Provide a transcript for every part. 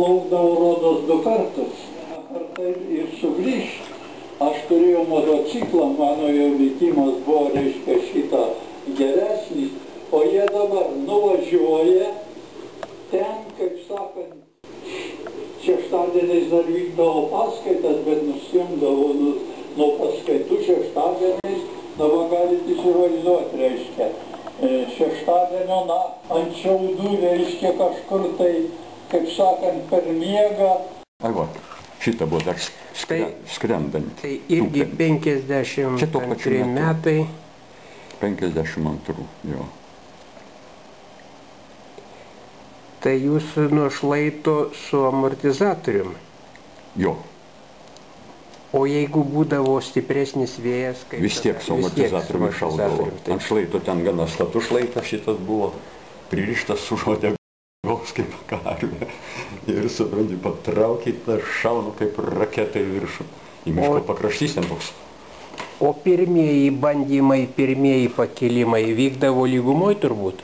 plaukdavo rodos 2 kartus. Kartą ir sugrįžti. Aš turėjau motociklą, mano jau likimas buvo, reiškia, šitą geresnis, o jie dabar nuvažiuoja ten, kaip sakant, šeštadieniais dar vykdavo paskaitas, bet nusimdavo nuo paskaitų šeštadieniais, dabar galite įsivaizduoti, reiškia, šeštadienio ant šiaudų, reiškia, kažkur tai, kaip sakant, per miegą. Ai va, šitą buvo dar skrendant. Tai irgi 52 metai. 52, jo. Tai jūs nuo šlaito su amortizatoriumi? Jo. O jeigu būdavo stipresnis vėjas, kaip... Vis tiek su amortizatoriumi šaudavo. Ant šlaito ten gana status šlaitas šitas buvo, pririštas su uodegos kaip karvė. Ir supranti, patraukit, šaunu kaip raketai viršų. Į miško pakraštys ten toks. O pirmieji bandymai, pirmieji pakilimai vykdavo lygumoj turbūt?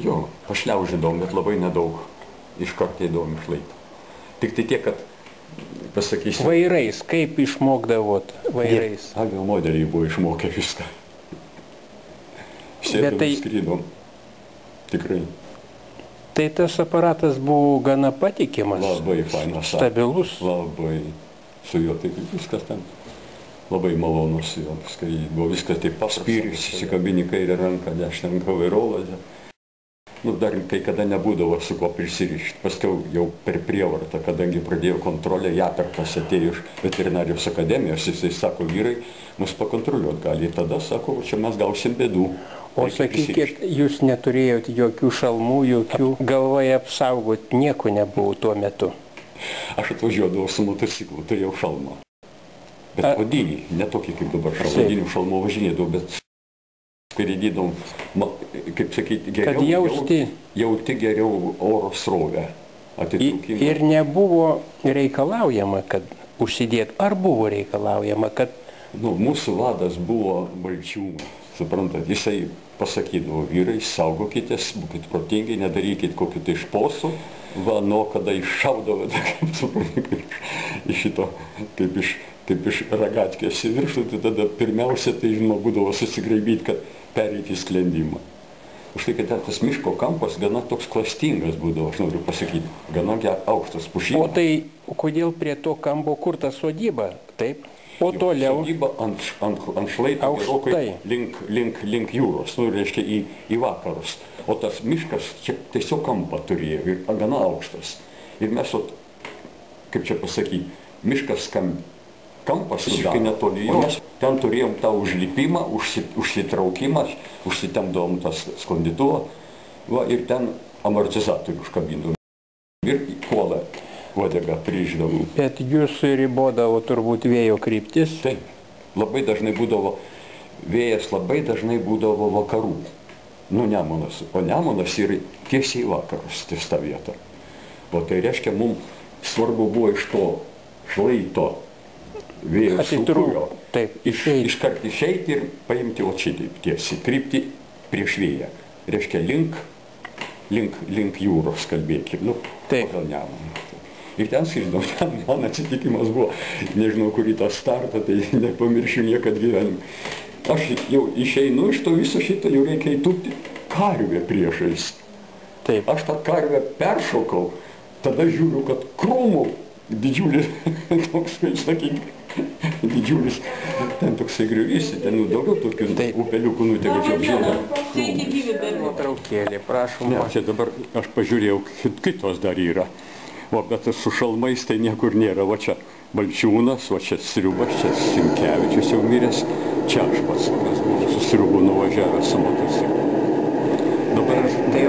Jo, pašliaužindavom, bet labai nedaug. Iškart eidavom iš šlaito. Tik tai tiek, kad, pasakysiu... Vairais, kaip išmokdavot vairais? Avio modeliai buvo išmokę viską. Sėdom, skrydom. Tikrai. Tai tas aparatas buvo gana patikimas? Labai fainas. Stabilus? Labai. Su juo taip viskas ten. Labai malonus jo. Buvo viskas taip paspyris, įsikabini kairę ranką, dešinę ranką vairovą. Nu, dar kai kada nebūdavo su ko prisirišti. Paskiau jau per prievartą, kadangi pradėjo kontrolę, Jatarkas atėjo iš veterinarijos akademijos, jisai sako, vyrai, mus pakontroliuot gali. Tada sako, čia mes gausim bėdų. O sakykit, jūs neturėjot jokių šalmų, jokių galvoje apsaugot, nieko nebuvo tuo metu? Aš atvažiuodavau su motociklu, turėjau šalmą. Bet odinį, ne tokį kaip dabar šalmą. Odinių šalmų važinėdavau, bet skraidydavau, kaip sakyti, geriau, jauti geriau oro srovę. Ir nebuvo reikalaujama, kad užsidėt, ar buvo reikalaujama, kad... Nu, mūsų vadas buvo Balčiūnas, suprantat, jisai pasakydavo, vyrai, saugokitės, būkit protingi, nedarykit kokių tai šposų, va, nuo kada iššaudavo, kaip suprantat, iš šito, kaip iš ragatkės į viršų, tai tada pirmiausia, tai žinoma, būdavo susigraibyti, kad pereiti į sklendimą. Už tai, kad tas miško kampas gana toks klastingas būdavo, aš noriu pasakyti, gana aukštas pušynas. O tai kodėl prie to kampo kur ta sodyba, taip? O toliau? Sodyba ant šlaito gerokai link jūros, nu, reiškia į vakarus. O tas miškas čia tiesiog kampą turėjo ir gana aukštas. Ir mes, kaip čia pasakyti, miškas kampas visiškai netoli jos. Ten turėjom tą užlipimą, užsitraukimą, užsitemdavom tas sklandytuvą, ir ten amortizatorių užkabindavom. Ir kuolą uodegą prižiūrėdavom. Bet jūs ribodavo turbūt vėjo kryptis? Taip. Labai dažnai būdavo, vėjas labai dažnai būdavo vakarų. Nu, Nemunas. O Nemunas yra tiesiai vakarus, ties tą vietą. O tai reiškia, mums svarbu buvo iš to šlaito vėjo sūkurio iškart išeiti ir paimti šitaip tiesiai, krypti prieš vėją. Reiškia, link jūros kalbėkim, nu, pagal Nemuną. Ir ten skridom, man atsitikimas buvo, nežinau, kurį tą startą, tai nepamiršiu niekad gyvenimą. Aš jau išeinu iš to viso šito, jau reikia įtūpti karvę priešais. Aš tą karvę peršokau, tada žiūriu, kad krūmų didžiulis, toks, kaip sakyti, didžiulis, ten toksai griuvys, ten daugiau tokių upeliukų nutegučių apžėlę. Nuotraukėlė, prašom. Ne, čia dabar aš pažiūrėjau, kitos dar yra. O, bet su šalmais tai niekur nėra. Va čia Balčiūnas, va čia Sriubas, čia Simkevičius jau miręs, čia aš pats su Sriubu nuvažiavęs su motociklu. Tai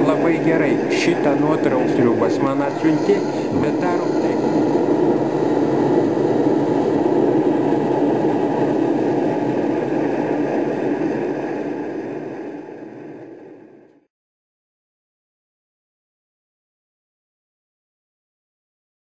labai gerai. Šitą nuotrauką Sriubas man atsiuntė, bet dar